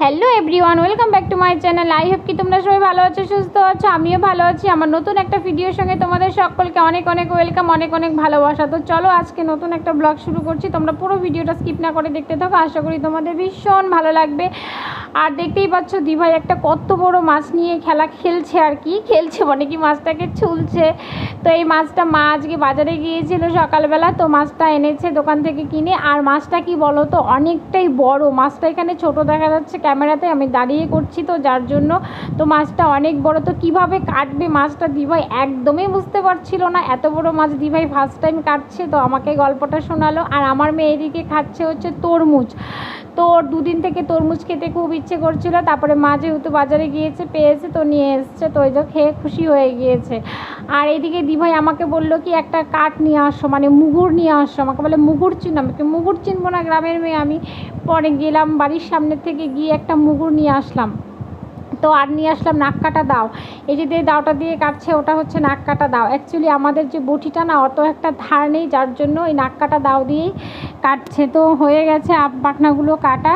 Hello everyone, welcome back to my channel. I hope কি তোমরা সবাই ভালো আছো, সুস্থ আছো। আমিও ভালো আছি। আমার নতুন একটা ভিডিওর সঙ্গে তোমাদের সকলকে অনেক অনেক ওয়েলকাম, অনেক অনেক ভালোবাসা। তো চলো আজকে নতুন একটা ব্লগ শুরু করছি। তোমরা পুরো ভিডিওটা স্কিপ না করে দেখতে থাকো, আশা করি তোমাদের ভীষণ ভালো লাগবে। আর দেখতেই পাচ্ছ দিভাই একটা কত বড় মাছ নিয়ে খেলছে, আর কি খেলছে মানে কি মাছটাকে ছুলছে। তো এই মাছটা মা আজকে বাজারে গিয়েছিল সকালবেলা, তো মাছটা এনেছে দোকান থেকে কিনে। আর মাছটা কি বলো তো, অনেকটাই বড় মাছটা। এখানে ছোট দেখা যাচ্ছে ক্যামেরাতে, আমি দাঁড়িয়ে করছি তো যার জন্য। তো মাছটা অনেক বড়, তো কিভাবে কাটবে মাছটা দিভাই একদমই বুঝতে পারছিল না। এত বড় মাছ দিভাই ফার্স্ট টাইম কাটছে, তো আমাকে গল্পটা শোনালো। আর আমার মেয়ে এদিকে খাচ্ছে হচ্ছে তরমুজ। তো দুদিন থেকে তরমুজ খেতে খুব ইচ্ছে করছিল, তারপরে মা যেহেতু বাজারে গিয়েছে পেয়েছে তো নিয়ে এসছে, তো ওই যে খেয়ে খুশি হয়ে গিয়েছে। আর এদিকে দিভাই আমাকে বললো কি একটা কাঠ নিয়ে আসো, মানে মুগুর নিয়ে আসো। আমাকে বলে মুগুর চিনো, আমাকে মুগুর চিনবো না, গ্রামের মেয়ে আমি। পরে গেলাম বাড়ির সামনে থেকে গিয়ে একটা মুগুর নিয়ে আসলাম। তো আর নিয়ে আসলাম নাক কাটা দাও। এই যে দাওটা দিয়ে কাটছে ওটা হচ্ছে নাক কাটা দাও। অ্যাকচুয়ালি আমাদের যে বটিটা না অত একটা ধার নেই, যার জন্য ওই নাক কাটা দাও দিয়েই কাটছে। তো হয়ে গেছে পাখনাগুলো কাটা।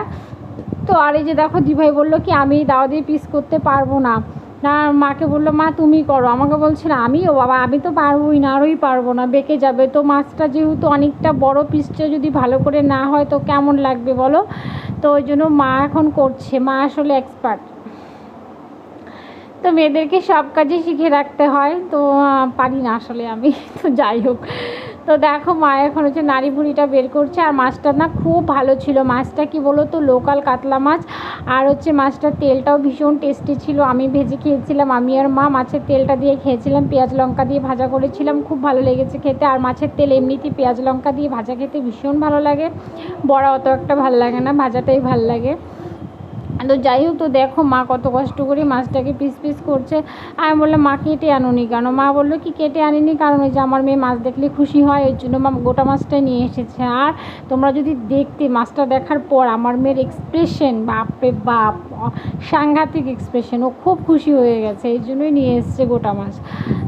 তো আর এই যে দেখো দিভাই বললো কি আমি দাও দিয়ে পিস করতে পারবো না। না, মাকে বললো মা তুমি করো। আমাকে বলছে না আমিও বাবা আমি তো পারবোই না, আরোই পারবো না, বেঁকে যাবে। তো মাছটা যেহেতু অনেকটা বড়, পিসটা যদি ভালো করে না হয় তো কেমন লাগবে বলো। তো ওই জন্য মা এখন করছে, মা আসলে এক্সপার্ট। তো মেয়েদেরকে সব কাজে শিখে রাখতে হয়, তো পারি না আসলে আমি। তো যাই হোক, তো দেখো মা এখন হচ্ছে নাড়ি ভুড়িটা বের করছে। আর মাছটা না খুব ভালো ছিল। মাছটা কি বলো তো লোকাল কাতলা মাছ। আর হচ্ছে মাছটার তেলটাও ভীষণ টেস্টি ছিল। আমি ভেজে খেয়েছিলাম, আমি আর মা মাছের তেলটা দিয়ে খেয়েছিলাম, পেঁয়াজ লঙ্কা দিয়ে ভাজা করেছিলাম, খুব ভালো লেগেছে খেতে। আর মাছের তেল এমনিতেই পেঁয়াজ লঙ্কা দিয়ে ভাজা খেতে ভীষণ ভালো লাগে। বড়া অত একটা ভালো লাগে না, ভাজাটাই ভালো লাগে। তো যাই হোক, তো দেখো মা কত কষ্ট করে মাছটাকে পিস পিস করছে। আমি বললাম মা কেটে আনুনি কেন? মা বললো কি কেটে আনিনি কারণ ওই যে আমার মেয়ে মাছ দেখলে খুশি হয়, ওই জন্য মা গোটা মাছটাই নিয়ে এসেছে। আর তোমরা যদি দেখতে মাছটা দেখার পর আমার মেয়ের এক্সপ্রেশন, বাপরে বাপ, সাংঘাতিক এক্সপ্রেশন, ও খুব খুশি হয়ে গেছে, এই জন্যই নিয়ে এসছে গোটা মাছ।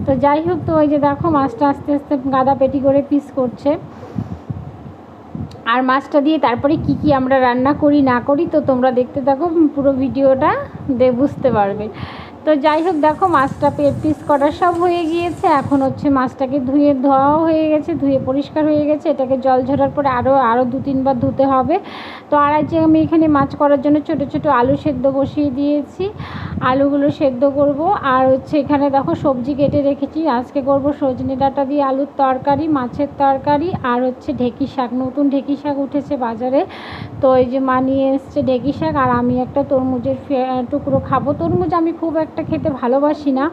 তো যাই হোক, তো ওই যে দেখো মাছটা আস্তে আস্তে গাদা পেটি করে পিস করছে। আর মাছটা দিয়ে তারপরে কি আমরা রান্না করি না করি তো তোমরা দেখতে থাকো, পুরো ভিডিওটা বুঝতে পারবে। তো যাই হোক দেখো মাছটা পিস করা সব হয়ে গিয়েছে। এখন হচ্ছে মাছটাকে ধোয়াও হয়ে গেছে, ধুয়ে পরিষ্কার হয়ে গেছে। এটাকে জল ঝরার পরে আরও 2-3 বার ধুতে হবে। তো আর আজ আমি এখানে মাছ করার জন্য ছোট ছোট আলু সেদ্ধ বসিয়ে দিয়েছি, আলুগুলো সেদ্ধ করব। আর হচ্ছে এখানে দেখো সবজি কেটে রেখেছি। আজকে করব সজনে ডাঁটা দিয়ে আলুর তরকারি, মাছের তরকারি, আর হচ্ছে ঢেঁকি শাক। নতুন ঢেঁকি শাক উঠেছে বাজারে, তো এই যে মা নিয়ে এসছে ঢেঁকি শাক। আর আমি একটা তরমুজের টুকরো খাবো। তরমুজ আমি খুব একটা খেতে ভালোবাসি না।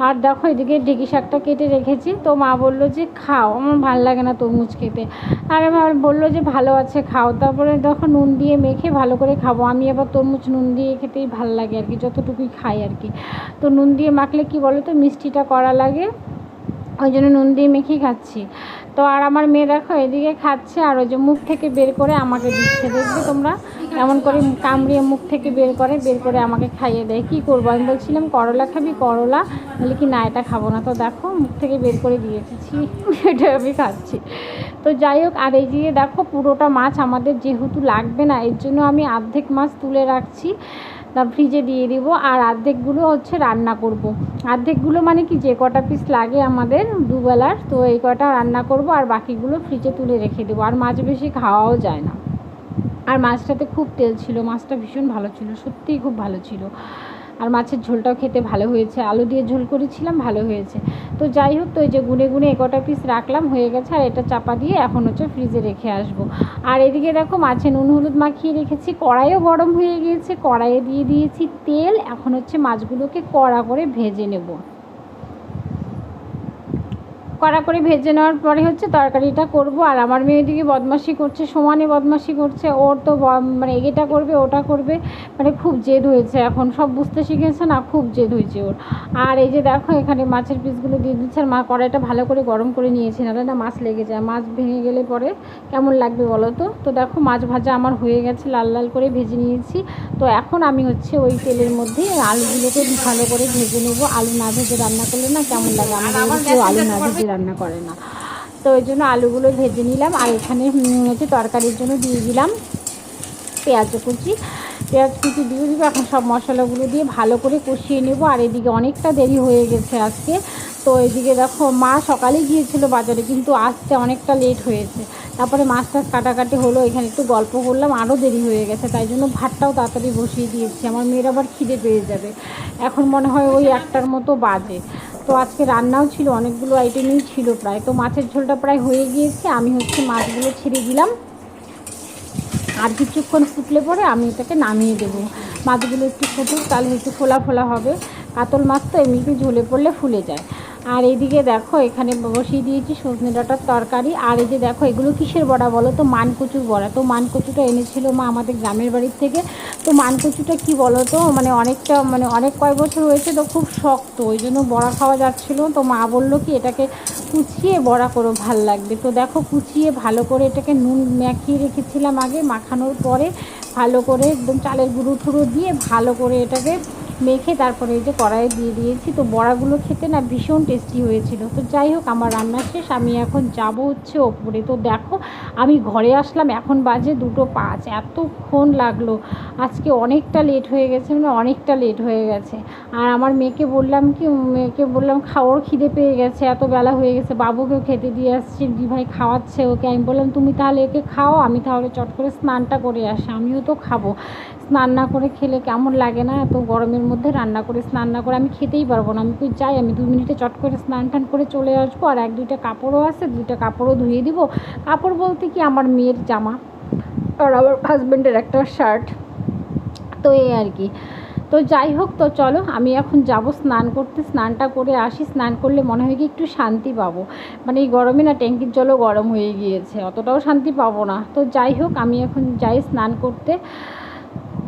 আর দেখো এদিকে ঢেঁকি শাকটা কেটে রেখেছি। তো মা বললো যে খাও, আমার ভালো লাগে না তরমুজ খেতে। আর বললো যে ভালো আছে খাও। তারপরে দেখো নুন দিয়ে মেখে ভালো করে খাবো। আমি আবার তরমুজ নুন দিয়ে খেতেই ভালো লাগে আর কি, যতটুকুই খাই আর কি। তো নুন দিয়ে মাখলে কি বলো তো মিষ্টিটা করা লাগে, ওই জন্য নুন দিয়ে মেখেই খাচ্ছি। তো আর আমার মেয়ে দেখো এদিকে খাচ্ছে, আর ওই যে মুখ থেকে বের করে আমাকে দিচ্ছে। দেখবে তোমরা এমন করে কামড়িয়ে মুখ থেকে বের করে আমাকে খাইয়ে দেয়। কী করবো, আমি বলছিলাম করলা খাবি, করলা, বলি কি না এটা খাবো না। তো দেখো মুখ থেকে বের করে দিয়েছি, এটা আমি খাচ্ছি। তো যাই হোক, আর এই যে দেখো পুরোটা মাছ আমাদের যেহেতু লাগবে না, এর জন্য আমি অর্ধেক মাছ তুলে রাখছি, তা ফ্রিজে দিয়ে দিব। আর অর্ধেকগুলো হচ্ছে রান্না করব। অর্ধেকগুলো মানে কি যে কটা পিস লাগে আমাদের দুবেলার, তো এই কটা রান্না করব, আর বাকিগুলো ফ্রিজে তুলে রেখে দেবো। আর মাছ বেশি খাওয়াও যায় না। আর মাছটাতে খুব তেল ছিল, মাছটা ভীষণ ভালো ছিল, সত্যিই খুব ভালো ছিল। আর মাছের ঝোলটাও খেতে ভালো হয়েছে, আলু দিয়ে ঝোল করেছিলাম, ভালো হয়েছে। তো যাই হোক, তো এই যে গুনে গুনে একটা পিস রাখলাম, হয়ে গেছে। আর এটা চাপা দিয়ে এখন হচ্ছে ফ্রিজে রেখে আসবো। আর এদিকে দেখো মাছে নুন হলুদ মাখিয়ে রেখেছি, কড়াইও গরম হয়ে গিয়েছে, কড়াইয়ে দিয়ে দিয়েছি তেল। এখন হচ্ছে মাছগুলোকে কড়া করে ভেজে নেব। কড়া করে ভেজে নেওয়ার পরে হচ্ছে তরকারিটা করব। আর আমার মেয়ে এদিকে বদমাশি করছে, সমানে বদমাশি করছে। ওর তো মানে এটা করবে ওটা করবে, মানে খুব জেদ হয়েছে, এখন সব বুঝতে শিখেছে না, খুব জেদ হয়েছে ওর। আর এই যে দেখো এখানে মাছের পিসগুলো দিয়ে দিচ্ছে। আর মা কড়াইটা ভালো করে গরম করে নিয়েছে, নাহলে না মাছ লেগে যায়, মাছ ভেঙে গেলে পরে কেমন লাগবে বলো তো। তো দেখো মাছ ভাজা আমার হয়ে গেছে, লাল লাল করে ভেজে নিয়েছি। তো এখন আমি হচ্ছে ওই তেলের মধ্যে আলুগুলোকে ভালো করে ভেজে নেবো। আলু না ভেজে রান্না করলে না কেমন লাগে, আমাদের কেউ আলু না ভেজে রান্না করে না। তো ওই জন্য আলুগুলো ভেজে নিলাম। আর এখানে হচ্ছে তরকারির জন্য দিয়ে দিলাম পেঁয়াজ কুচি। পেঁয়াজ কুচি দিয়ে দিব। এখন সব মশলাগুলো দিয়ে ভালো করে কষিয়ে নেব। আর এদিকে অনেকটা দেরি হয়ে গেছে আজকে। তো এদিকে দেখো মা সকালে গিয়েছিল বাজারে, কিন্তু আসতে অনেকটা লেট হয়েছে। তারপরে মাছ টাছ কাটাকাটি হলো, এখানে একটু গল্প করলাম, আরও দেরি হয়ে গেছে। তাই জন্য ভাতটাও তাড়াতাড়ি বসিয়ে দিয়েছি, আমার মেয়ের আবার খিদে পেয়ে যাবে। এখন মনে হয় ওই 1টার মতো বাজে। তো আজকে রান্নাও ছিল, অনেকগুলো আইটেমই ছিল প্রায়। তো মাছের ঝোলটা প্রায় হয়ে গিয়েছে। আমি মাছগুলো ছেড়ে দিলাম, আর কিছুক্ষণ ফুটলে পরে আমি এটাকে নামিয়ে দেবো। মাছগুলো একটু ফুটুক, তাহলে একটু ফোলা ফোলা হবে। কাতল মাছ তো এমনিতে ঝোলে পড়লে ফুলে যায়। আর এইদিকে দেখো এখানে বসিয়ে দিয়েছি সজনে ডাঁটার তরকারি। আর এই যে দেখো এগুলো কিসের বড়া বলো তো? মানকচুর বড়া। তো মানকচুটা এনেছিল মা আমাদের গ্রামের বাড়ির থেকে। তো মানকচুটা কী বলো তো, অনেক কয়েক বছর হয়েছে তো খুব শক্ত, ওই জন্য বড়া খাওয়া যাচ্ছিলো। তো মা বললো কি এটাকে কুচিয়ে বড়া করো, ভাল লাগবে। তো দেখো কুচিয়ে ভালো করে এটাকে নুন মাখিয়ে রেখেছিলাম আগে, মাখানোর পরে ভালো করে একদম চালের গুঁড়ো টুড়ো দিয়ে ভালো করে এটাকে মেখে তারপরে এই যে কড়াইয়ে দিয়ে দিয়েছি। তো বড়াগুলো খেতে না ভীষণ টেস্টি হয়েছিল। তো যাই হোক আমার রান্না শেষ, আমি এখন যাব হচ্ছে ওপরে। তো দেখো আমি ঘরে আসলাম, এখন বাজে 2:05। এতক্ষণ লাগলো, আজকে অনেকটা লেট হয়ে গেছে, অনেকটা লেট হয়ে গেছে। আর আমার মেয়েকে বললাম খাওয়ার খিদে পেয়ে গেছে, এত বেলা হয়ে গেছে। বাবুকেও খেতে দিয়ে আসছি, ভাই খাওয়াচ্ছে ওকে। আমি বললাম তুমি তাহলে একে খাও, আমি তাহলে চট করে স্নানটা করে আসি, আমিও তো খাবো। স্নান না করে খেলে কেমন লাগে না? এত গরমের মধ্যে রান্না করে স্নান না করে আমি খেতেই পারবো না। আমি যাই, আমি 2 মিনিটে চট করে স্নান টান করে চলে আসবো। আর 1-2টা কাপড়ও আছে, 2টা কাপড়ও ধুয়ে দিব। কাপড় বলতে কি আমার মেয়ের জামা আর আমার হাজব্যান্ডের একটা শার্ট, তো এই আর কি। তো যাই হোক, তো চলো আমি এখন যাব স্নান করতে, স্নানটা করে আসি। স্নান করলে মনে হয় কি একটু শান্তি পাবো, মানে এই গরমে না ট্যাঙ্কির জলও গরম হয়ে গিয়েছে, অতটাও শান্তি পাবো না। তো যাই হোক আমি এখন যাই স্নান করতে।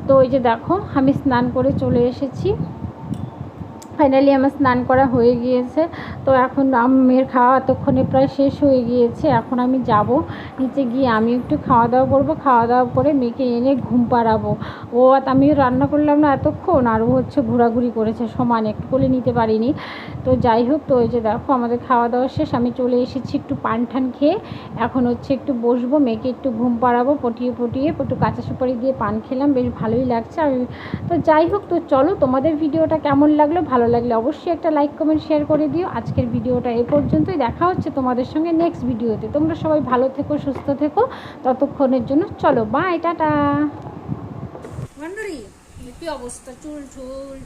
তো ওই যে দেখো আমি স্নান করে চলে এসেছি, ফাইনালি আমার স্নান করা হয়ে গিয়েছে। তো এখন মেয়ের খাওয়া এতক্ষণে প্রায় শেষ হয়ে গিয়েছে। এখন আমি যাব নিচে গিয়ে আমি একটু খাওয়া দাওয়া করবো, খাওয়া দাওয়া করে মেয়েকে এনে ঘুম পাড়াবো। আমিও রান্না করলাম না এতক্ষণ, আর ও হচ্ছে ঘোরাঘুরি করেছে সমান, একটু কোলে নিতে পারিনি। তো যাই হোক, তো ওই যে দেখো আমাদের খাওয়া দাওয়া শেষ, আমি চলে এসেছি একটু পান ঠান খেয়ে। এখন হচ্ছে একটু বসবো, মেয়েকে একটু ঘুম পাড়াবো, পটিয়ে একটু কাঁচা সুপারি দিয়ে পান খেলাম, বেশ ভালোই লাগছে। তো যাই হোক, তো চলো তোমাদের ভিডিওটা কেমন লাগলো, ভালো লাগলে অবশ্যই একটা লাইক কমেন্ট শেয়ার করে দিও। আজকের ভিডিওটা এ পর্যন্তই, দেখা হচ্ছে তোমাদের সঙ্গে নেক্সট ভিডিওতে। তোমরা সবাই ভালো থেকো, সুস্থ থেকো, ততক্ষণের জন্য চলো বাই, টাটা। কি অবস্থা, চুল ঠুল